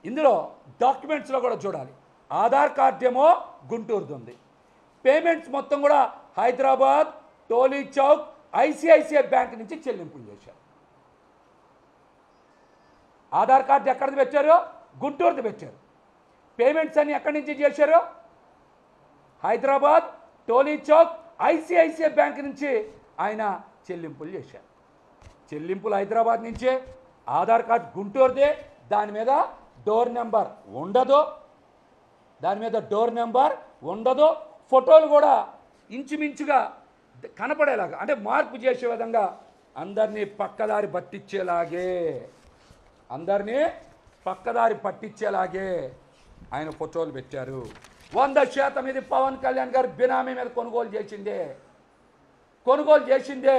ఇందులో డాక్యుమెంట్స్లో కూడా చూడాలి. ఆధార్ కార్డ్ ఏమో గుంటూరుది ఉంది, పేమెంట్స్ మొత్తం కూడా హైదరాబాద్, టోలీ చౌక్, ఐసిఐసిఐ బ్యాంక్ నుంచి చెల్లింపులు చేశారు. ఆధార్ కార్డు ఎక్కడిది పెట్టారు? గుంటూరుది పెట్టారు. పేమెంట్స్ అన్ని ఎక్కడి నుంచి చేశారు? హైదరాబాద్, టోలీ చౌక్, ఐసిఐసిఐ బ్యాంక్ నుంచి ఆయన చెల్లింపులు చేశారు. చెల్లింపులు హైదరాబాద్ నుంచే, ఆధార్ కార్డు గుంటూరుదే, దాని మీద డోర్ నెంబర్ ఉండదు, ఫోటోలు కూడా ఇంచుమించుగా కనపడేలాగా, అంటే మార్పు చేసే విధంగా అందరినీ పక్కదారి పట్టించేలాగే ఆయన ఫోటోలు పెట్టారు. 100% ఇది పవన్ కళ్యాణ్ గారు బినామీ మీద కొనుగోలు చేసిందే.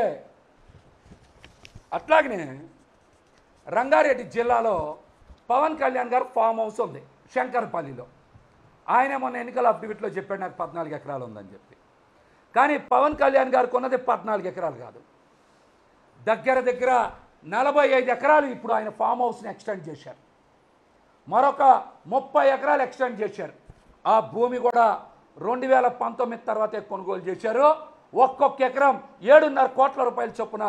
అట్లాగనే రంగారెడ్డి జిల్లాలో పవన్ కళ్యాణ్ గారు ఫామ్ హౌస్ ఉంది శంకరపల్లిలో. ఆయన మొన్న ఎన్నికల అఫిడవిట్లో చెప్పాడు నాకు 14 ఎకరాలు ఉందని చెప్పి. కానీ పవన్ కళ్యాణ్ గారికి ఉన్నది 14 ఎకరాలు కాదు, దగ్గర 45 ఎకరాలు ఇప్పుడు ఆయన ఫామ్ హౌస్ని ఎక్స్టెండ్ చేశారు. మరొక 30 ఎకరాలు ఎక్స్టెండ్ చేశారు. ఆ భూమి కూడా 2019 తర్వాతే కొనుగోలు చేశారు. ఒక్కొక్క ఎకరం 7.5 కోట్ల రూపాయల చొప్పున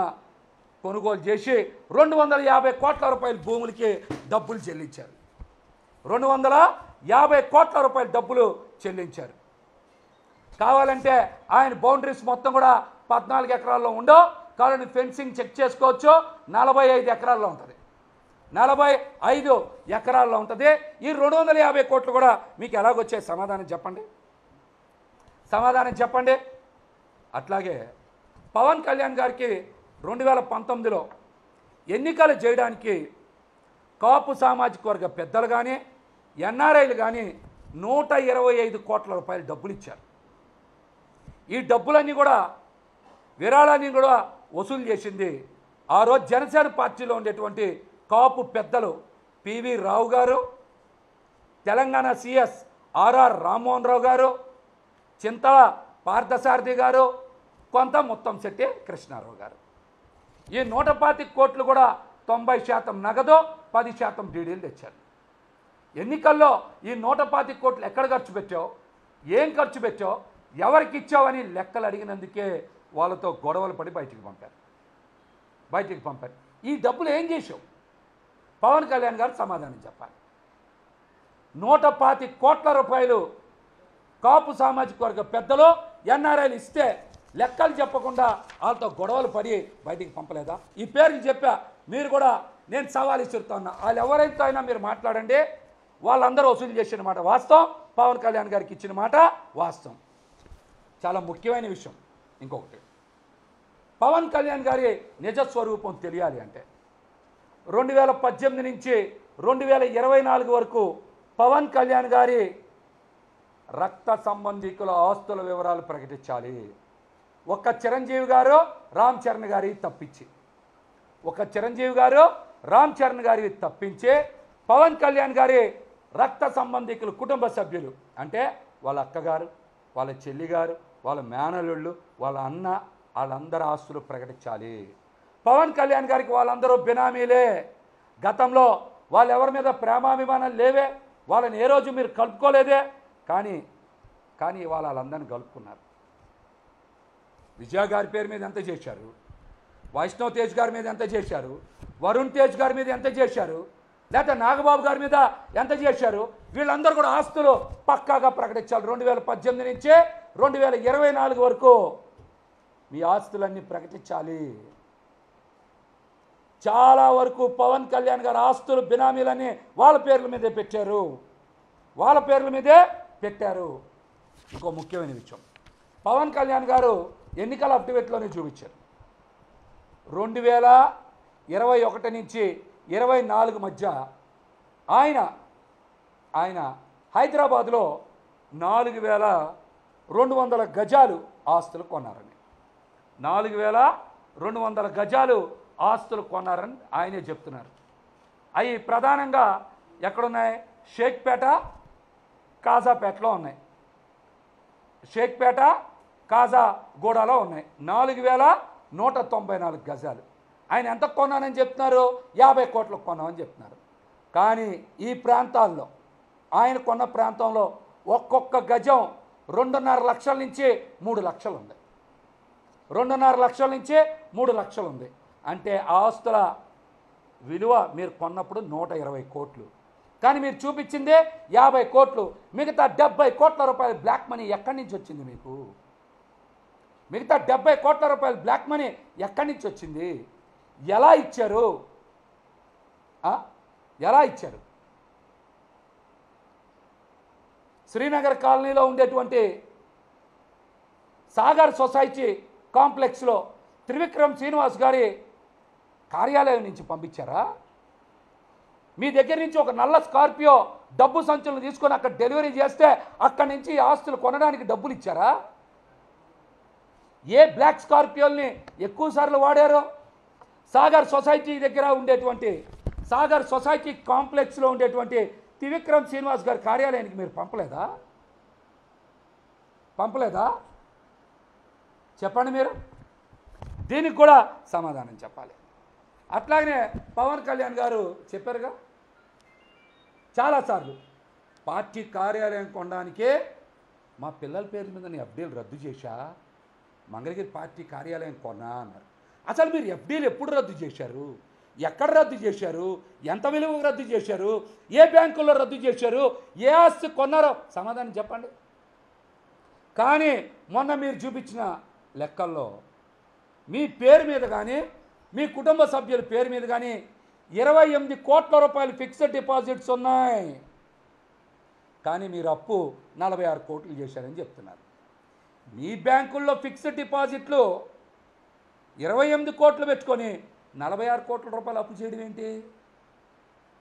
కొనుగోలు చేసి 250 కోట్ల రూపాయల భూములకి డబ్బులు చెల్లించారు. 250 కోట్ల రూపాయల డబ్బులు చెల్లించారు. కావాలంటే ఆయన బౌండరీస్ మొత్తం కూడా 14 ఎకరాల్లో ఉండవు, కావాలని ఫెన్సింగ్ చెక్ చేసుకోవచ్చు. 45 ఎకరాల్లో ఉంటుంది, 45 ఎకరాల్లో ఉంటుంది. ఈ 250 కోట్లు కూడా మీకు ఎలాగొచ్చాయి? సమాధానం చెప్పండి. అట్లాగే పవన్ కళ్యాణ్ గారికి 2019లో ఎన్నికలు చేయడానికి కాపు సామాజిక వర్గ పెద్దలు కానీ ఎన్ఆర్ఐలు కానీ 125 కోట్ల రూపాయలు డబ్బులు ఇచ్చారు. ఈ డబ్బులన్నీ కూడా విరాళాన్ని కూడా వసూలు చేసింది ఆ రోజు జనసేన పార్టీలో ఉండేటువంటి కాపు పెద్దలు పివి రావు గారు, తెలంగాణ సిఎస్ ఆర్ఆర్ రామ్మోహన్ రావు గారు, చింతల పార్థసారథి గారు, కొంత ముత్తంశెట్టి కృష్ణారావు గారు. ఈ 125 కోట్లు కూడా 90% నగదు, 10% డీడీలు తెచ్చారు. ఎన్నికల్లో ఈ 125 కోట్లు ఎక్కడ ఖర్చు పెట్టావు, ఏం ఖర్చు పెట్టావు, ఎవరికి ఇచ్చావని లెక్కలు అడిగినందుకే వాళ్ళతో గొడవలు పడి బయటికి పంపారు. ఈ డబ్బులు ఏం చేసావు? పవన్ కళ్యాణ్ గారు సమాధానం చెప్పాలి. 125 కోట్ల రూపాయలు కాపు సామాజిక వర్గ పెద్దలు ఎన్ఆర్ఐలు ఇస్తే లెక్కలు చెప్పకుండా వాళ్ళతో గొడవలు పడి బయటికి పంపలేదా? ఈ పేరుకి చెప్పా, మీరు కూడా నేను సవాల్ ఇస్తున్నా, వాళ్ళు ఎవరైతే అయినా మీరు మాట్లాడండి. వాళ్ళందరూ వసూలు చేసిన మాట వాస్తవం, పవన్ కళ్యాణ్ గారికి ఇచ్చిన మాట వాస్తవం. చాలా ముఖ్యమైన విషయం ఇంకొకటి, పవన్ కళ్యాణ్ గారి నిజస్వరూపం తెలియాలి అంటే 2018 నుంచి 2024 వరకు పవన్ కళ్యాణ్ గారి రక్త సంబంధికుల ఆస్తుల వివరాలు ప్రకటించాలి. ఒక్క చిరంజీవి గారు రామ్ చరణ్ గారి తప్పించి పవన్ కళ్యాణ్ గారి రక్త సంబంధికులు కుటుంబ సభ్యులు అంటే వాళ్ళ అక్కగారు, వాళ్ళ చెల్లిగారు, వాళ్ళ మేనల్లుళ్ళు, వాళ్ళ అన్న, వాళ్ళందరి ఆస్తులు ప్రకటించాలి. పవన్ కళ్యాణ్ గారికి వాళ్ళందరూ బినామీలే. గతంలో వాళ్ళు ఎవరి మీద ప్రేమాభిమానాలు లేవే, వాళ్ళని ఏ రోజు మీరు కలుపుకోలేదే, కానీ వాళ్ళందరినీ కలుపుకున్నారు. విజయ గారి పేరు మీద ఎంత చేశారు, వైష్ణవ్ తేజ్ గారి మీద ఎంత చేశారు, వరుణ్ తేజ్ గారి మీద ఎంత చేశారు, లేకపోతే నాగబాబు గారి మీద ఎంత చేశారు, వీళ్ళందరూ కూడా ఆస్తులు పక్కాగా ప్రకటించాలి. 2018 నుంచే 2024 వరకు మీ ఆస్తులన్నీ ప్రకటించాలి. చాలా వరకు పవన్ కళ్యాణ్ గారి ఆస్తులు బినామీలన్నీ వాళ్ళ పేర్ల మీదే పెట్టారు. ఇంకో ముఖ్యమైన విషయం, పవన్ కళ్యాణ్ గారు ఎన్నికల అఫిడవిట్లోనే చూపించారు. 2021 నుంచి 24 మధ్య ఆయన హైదరాబాద్లో 4200 గజాలు ఆస్తులు కొన్నారని, 4200 గజాలు ఆస్తులు కొన్నారని ఆయనే చెప్తున్నారు. అవి ప్రధానంగా ఎక్కడున్నాయి? షేక్పేట, కాజాపేటలో ఉన్నాయి. షేక్పేట, కాజాగూడలో ఉన్నాయి. 4194 గజాలు. ఆయన ఎంత కొన్నానని చెప్తున్నారు? 50 కోట్లకు కొన్నామని చెప్తున్నారు. కానీ ఈ ప్రాంతాల్లో ఆయన కొన్న ప్రాంతంలో ఒక్కొక్క గజం 2.5 లక్షల నుంచి 3 లక్షలు ఉంది. 2.5 లక్షల నుంచి 3 లక్షలు ఉంది. అంటే ఆస్తుల విలువ మీరు కొన్నప్పుడు 120 కోట్లు, కానీ మీరు చూపించిందే 50 కోట్లు. మిగతా 70 కోట్ల రూపాయల బ్లాక్ మనీ ఎక్కడి నుంచి వచ్చింది మీకు? మిగతా 70 కోట్ల రూపాయల బ్లాక్ మనీ ఎక్కడి నుంచి వచ్చింది? ఎలా ఇచ్చారు? ఎలా ఇచ్చారు? శ్రీనగర్ కాలనీలో ఉండేటువంటి సాగర్ సొసైటీ కాంప్లెక్స్లో త్రివిక్రమ్ శ్రీనివాస్ గారి కార్యాలయం నుంచి పంపించారా? మీ దగ్గర నుంచి ఒక నల్ల స్కార్పియో డబ్బు సంచులను తీసుకొని అక్కడ డెలివరీ చేస్తే అక్కడి నుంచి ఆస్తులు కొనడానికి డబ్బులు ఇచ్చారా? ఏ బ్లాక్ స్కార్పియోల్ని ఎక్కువసార్లు వాడారు? సాగర్ సొసైటీ దగ్గర ఉండేటువంటి సాగర్ సొసైటీ కాంప్లెక్స్లో ఉండేటువంటి త్రివిక్రమ్ శ్రీనివాస్ గారి కార్యాలయానికి మీరు పంపలేదా? చెప్పండి మీరు. దీనికి కూడా సమాధానం చెప్పాలి. అట్లాగనే పవన్ కళ్యాణ్ గారు చెప్పారుగా చాలాసార్లు, పార్టీ కార్యాలయం కొనడానికే మా పిల్లల పేరు మీద నేను ఎఫ్డీలు రద్దు చేశా, మంగళగిరి పార్టీ కార్యాలయం కొన్నా అన్నారు. అసలు మీరు ఎఫ్డీలు ఎప్పుడు రద్దు చేశారు? ఎక్కడ రద్దు చేశారు? ఎంత విలువ రద్దు చేశారు? ఏ బ్యాంకుల్లో రద్దు చేశారు? ఏ ఆస్తి కొన్నారో సమాధానం చెప్పండి. కానీ మొన్న మీరు చూపించిన లెక్కల్లో మీ పేరు మీద కానీ మీ కుటుంబ సభ్యుల పేరు మీద కానీ 28 కోట్ల రూపాయలు ఫిక్స్డ్ డిపాజిట్స్ ఉన్నాయి. కానీ మీరు అప్పు 46 కోట్లు చేశారని చెప్తున్నారు. మీ బ్యాంకుల్లో ఫిక్స్డ్ డిపాజిట్లు 28 కోట్లు పెట్టుకొని 46 కోట్ల రూపాయలు అప్పు చేయడం ఏంటి?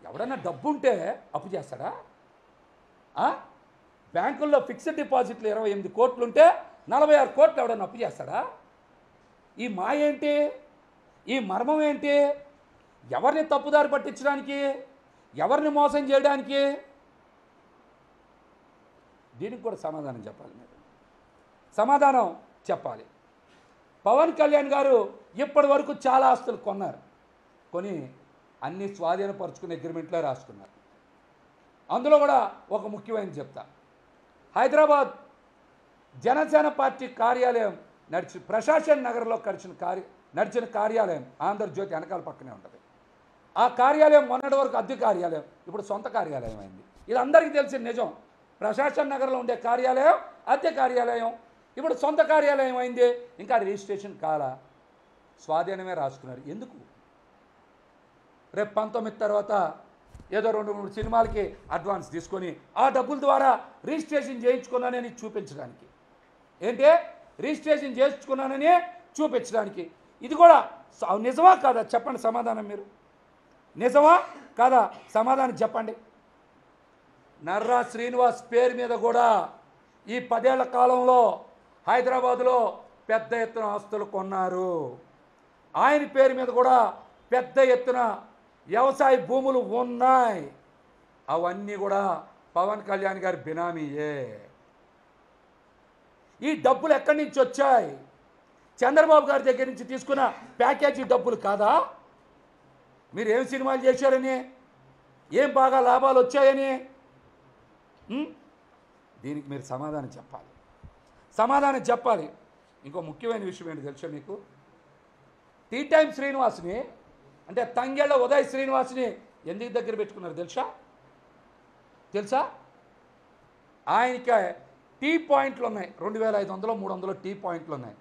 ఎవడన్నా డబ్బు ఉంటే అప్పు చేస్తాడా? బ్యాంకుల్లో ఫిక్స్డ్ డిపాజిట్లు 28 కోట్లు ఉంటే 46 కోట్లు ఎవడన్నా అప్పు చేస్తాడా? ఈ మాయ ఏంటి? ఈ మర్మం ఏంటి? ఎవరిని తప్పుదారి పట్టించడానికి, ఎవరిని మోసం చేయడానికి? దీనికి కూడా సమాధానం చెప్పాలి. మీరు సమాధానం చెప్పాలి. పవన్ కళ్యాణ్ గారు ఇప్పటి వరకు చాలా ఆస్తులు కొన్నారు, కొని అన్ని స్వాధీనపరుచుకునే అగ్రిమెంట్లో రాసుకున్నారు. అందులో కూడా ఒక ముఖ్యమైనది చెప్తా. హైదరాబాద్ జనసేన పార్టీ కార్యాలయం ప్రశాసన్ నగర్లో నడిచిన కార్యాలయం ఆంధ్రజ్యోతి వెనకాల పక్కనే ఉంటుంది. ఆ కార్యాలయం మొన్నటి వరకు అద్దె కార్యాలయం, ఇప్పుడు సొంత కార్యాలయం అయింది. ఇది అందరికీ తెలిసిన నిజం. ప్రశాసన్ నగర్లో ఉండే కార్యాలయం అద్దె కార్యాలయం, ఇప్పుడు సొంత కార్యాలయం అయింది. ఇంకా రిజిస్ట్రేషన్ కాలా, స్వాధీనమే రాసుకున్నారు. ఎందుకు? రేపు 19 తర్వాత ఏదో 2-3 సినిమాలకి అడ్వాన్స్ తీసుకొని ఆ డబ్బుల ద్వారా రిజిస్ట్రేషన్ చేయించుకున్నానని చూపించడానికి. ఏంటి? రిజిస్ట్రేషన్ చేయించుకున్నానని చూపించడానికి. ఇది కూడా నిజమా కాదా? చెప్పండి సమాధానం. మీరు నిజమా కాదా? సమాధానం చెప్పండి. నర్రా శ్రీనివాస్ పేరు మీద కూడా ఈ 10 ఏళ్ల కాలంలో హైదరాబాదులో పెద్ద ఎత్తున ఆస్తులు కొన్నారు. ఆయన పేరు మీద కూడా పెద్ద ఎత్తున వ్యవసాయ భూములు ఉన్నాయి. అవన్నీ కూడా పవన్ కళ్యాణ్ గారి బినామీయే. ఈ డబ్బులు ఎక్కడి నుంచి వచ్చాయి? చంద్రబాబు గారి దగ్గర నుంచి తీసుకున్న ప్యాకేజీ డబ్బులు కాదా? మీరు ఏం సినిమాలు చేశారని, ఏం బాగా లాభాలు వచ్చాయని, దీనికి మీరు సమాధానం చెప్పాలి. ఇంకో ముఖ్యమైన విషయం ఏంటి తెలుసా మీకు? టీ టైం శ్రీనివాస్ని, అంటే తంగెళ్ళ ఉదయ్ శ్రీనివాస్ని ఎందుకు దగ్గర పెట్టుకున్నారు తెలుసా? ఆయనకి టీ పాయింట్లు ఉన్నాయి, 2500 300 టీ పాయింట్లు ఉన్నాయి.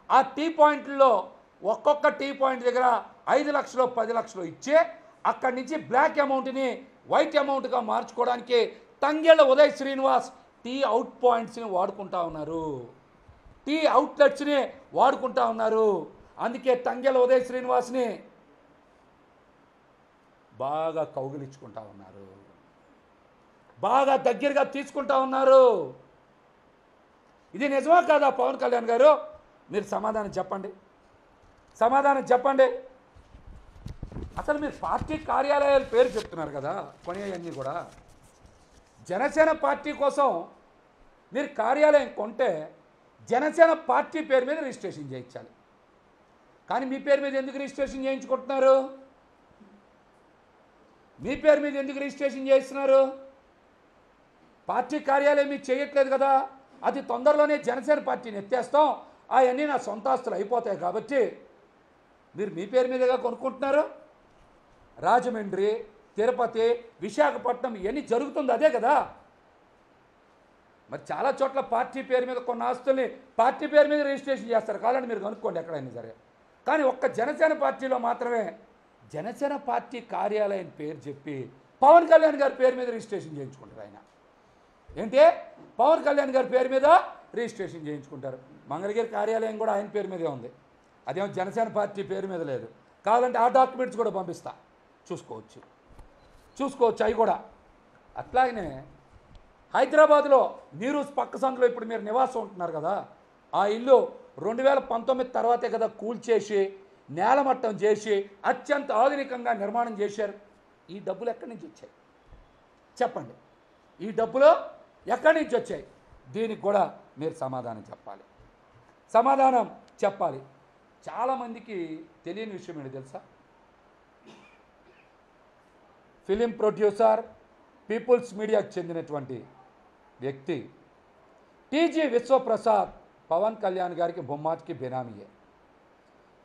ఆ టీ పాయింట్లలో ఒక్కొక్క టీ పాయింట్ దగ్గర 5 లక్షలు 10 లక్షలు ఇచ్చే అక్కడి నుంచి బ్లాక్ అమౌంట్ని వైట్ అమౌంట్గా మార్చుకోవడానికి తంగెళ్ళ ఉదయ్ శ్రీనివాస్ టీ అవుట్ పాయింట్స్ని వాడుకుంటా ఉన్నారు, టీ అవుట్లెట్స్ని వాడుకుంటా ఉన్నారు. అందుకే తంగెళ్ళ ఉదయ్ శ్రీనివాస్ని బాగా కౌగిలించుకుంటా ఉన్నారు, బాగా దగ్గరగా తీసుకుంటా ఉన్నారు. ఇది నిజమా కాదా పవన్ కళ్యాణ్ గారు? మీరు సమాధానం చెప్పండి. అసలు మీరు పార్టీ కార్యాలయాల పేరు చెప్తున్నారు కదా, కొనేవన్నీ కూడా జనసేన పార్టీ కోసం మీరు కార్యాలయం కొంటే జనసేన పార్టీ పేరు మీద రిజిస్ట్రేషన్ చేయించాలి. కానీ మీ పేరు మీద ఎందుకు రిజిస్ట్రేషన్ చేయించుకుంటున్నారు? మీ పేరు మీద ఎందుకు రిజిస్ట్రేషన్ చేస్తున్నారు? పార్టీ కార్యాలయం మీకు చేయట్లేదు కదా. అది తొందరలోనే జనసేన పార్టీని ఎత్తేస్తాం, అవన్నీ నా సొంత ఆస్తులు అయిపోతాయి కాబట్టి మీరు మీ పేరు మీదుగా కొనుక్కుంటున్నారు. రాజమండ్రి, తిరుపతి, విశాఖపట్నం ఇవన్నీ జరుగుతుంది అదే కదా. మరి చాలా చోట్ల పార్టీ పేరు మీద కొన్ని ఆస్తుల్ని పార్టీ పేరు మీద రిజిస్ట్రేషన్ చేస్తారు. కావాలంటే మీరు కనుక్కోండి ఎక్కడైనా సరే. కానీ ఒక్క జనసేన పార్టీలో మాత్రమే జనసేన పార్టీ కార్యాలయం పేరు చెప్పి పవన్ కళ్యాణ్ గారి పేరు మీద రిజిస్ట్రేషన్ చేయించుకుంటారు. ఆయన ఏంటి పవన్ కళ్యాణ్ గారి పేరు మీద రిజిస్ట్రేషన్ చేయించుకుంటారు. మంగళగిరి కార్యాలయం కూడా ఆయన పేరు మీదే ఉంది, అదేమో జనసేన పార్టీ పేరు మీద లేదు. కావాలంటే ఆ డాక్యుమెంట్స్ కూడా పంపిస్తా, చూసుకోవచ్చు అవి కూడా. అట్లాగనే హైదరాబాద్లో నీరూస్ పక్క సందులో ఇప్పుడు మీరు నివాసం ఉంటున్నారు కదా, ఆ ఇల్లు 2019 తర్వాతే కదా కూల్చేసి నేలమట్టం చేసి అత్యంత ఆధునికంగా నిర్మాణం చేశారు. ఈ డబ్బులు ఎక్కడి నుంచి వచ్చాయి చెప్పండి? ఈ డబ్బులు ఎక్కడి నుంచి వచ్చాయి? దీనికి కూడా మీరు సమాధానం చెప్పాలి. చాలామందికి తెలియని విషయం ఏంటి తెలుసా? ఫిలిం ప్రొడ్యూసర్, పీపుల్స్ మీడియాకు చెందినటువంటి వ్యక్తి టీజీ విశ్వప్రసాద్ పవన్ కళ్యాణ్ గారికి ముమ్మాటికి బినామీయే.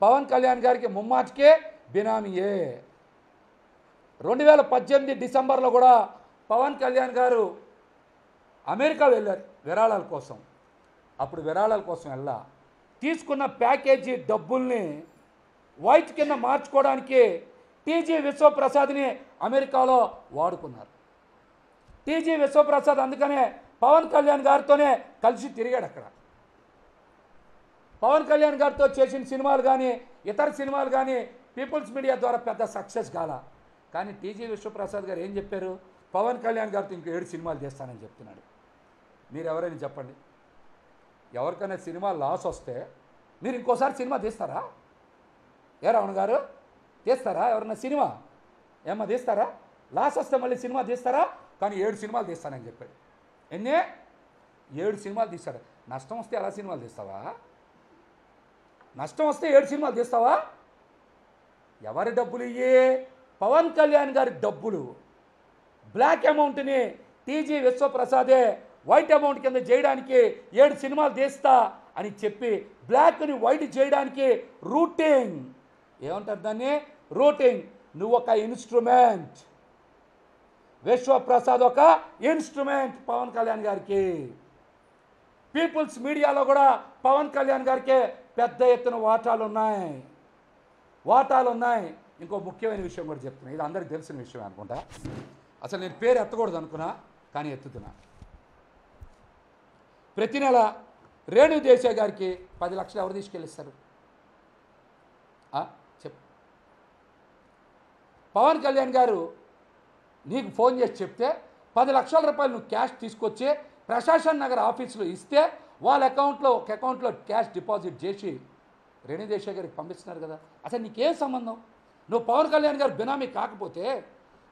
పవన్ కళ్యాణ్ గారికి ముమ్మాటికే బినామీయే. 2018 డిసెంబర్లో కూడా పవన్ కళ్యాణ్ గారు అమెరికా వెళ్ళారు విరాళాల కోసం. అప్పుడు విరాళాల కోసం తీసుకున్న ప్యాకేజీ డబ్బుల్ని వైట్ కింద మార్చుకోవడానికి టీజీ విశ్వప్రసాద్ని అమెరికాలో వాడుకున్నారు. టీజీ విశ్వప్రసాద్ అందుకనే పవన్ కళ్యాణ్ గారితోనే కలిసి తిరిగాడు అక్కడ. పవన్ కళ్యాణ్ గారితో చేసిన సినిమాలు కానీ ఇతర సినిమాలు కానీ పీపుల్స్ మీడియా ద్వారా పెద్ద సక్సెస్ కాల. కానీ టీజీ విశ్వప్రసాద్ గారు ఏం చెప్పారు? పవన్ కళ్యాణ్ గారితో ఇంకో 7 సినిమాలు చేస్తానని చెప్తున్నాడు. మీరు ఎవరైనా చెప్పండి, ఎవరికైనా సినిమా లాస్ వస్తే మీరు ఇంకోసారి సినిమా తీస్తారా? ఏ రావణ గారు తీస్తారా? ఎవరన్నా సినిమా ఏమన్నా తీస్తారా? లాస్ వస్తే మళ్ళీ సినిమా తీస్తారా? కానీ 7 సినిమాలు తీస్తానని చెప్పాడు. 7 సినిమాలు తీస్తాడు. నష్టం వస్తే ఎలా సినిమాలు తీస్తావా? నష్టం వస్తే 7 సినిమాలు తీస్తావా? ఎవరి డబ్బులు ఇయ్యే? పవన్ కళ్యాణ్ గారి డబ్బులు. బ్లాక్ అమౌంట్ని టీజీ విశ్వప్రసాదే వైట్ అమౌంట్ కింద చేయడానికి 7 సినిమాలు తీస్తా అని చెప్పి బ్లాక్ని వైట్ చేయడానికి రూటింగ్, ఏమంటారు దాన్ని? రూటింగ్. నువ్వు ఒక ఇన్స్ట్రుమెంట్, విశ్వప్రసాద్ ఒక ఇన్స్ట్రుమెంట్ పవన్ కళ్యాణ్ గారికి. పీపుల్స్ మీడియాలో కూడా పవన్ కళ్యాణ్ గారికి పెద్ద ఎత్తున వాటాలు ఉన్నాయి. ఇంకో ముఖ్యమైన విషయం కూడా చెప్తున్నా, ఇది అందరికీ తెలిసిన విషయం అనుకుంటా. అసలు నేను పేరు ఎత్తకూడదు అనుకున్నా, కానీ ఎత్తుతున్నా. ప్రతి నెల రేణు దేశాయ్ గారికి 10 లక్షలు ఎవరు తీసుకెళ్ళిస్తారు చెప్పు? పవన్ కళ్యాణ్ గారు నీకు ఫోన్ చేసి చెప్తే 10 లక్షల రూపాయలు నువ్వు క్యాష్ తీసుకొచ్చి ప్రశాసన్ నగర్ ఆఫీసులో ఇస్తే వాళ్ళ ఒక అకౌంట్లో క్యాష్ డిపాజిట్ చేసి రేణు దేశాయ్ గారికి పంపిస్తున్నారు కదా. అసలు నీకేం సంబంధం? నువ్వు పవన్ కళ్యాణ్ గారు బినామీ కాకపోతే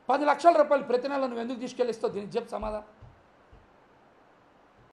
10 లక్షల రూపాయలు ప్రతి నెల నువ్వు ఎందుకు తీసుకెళ్ళిస్తావు? దీనికి చెప్పు సమాధానం.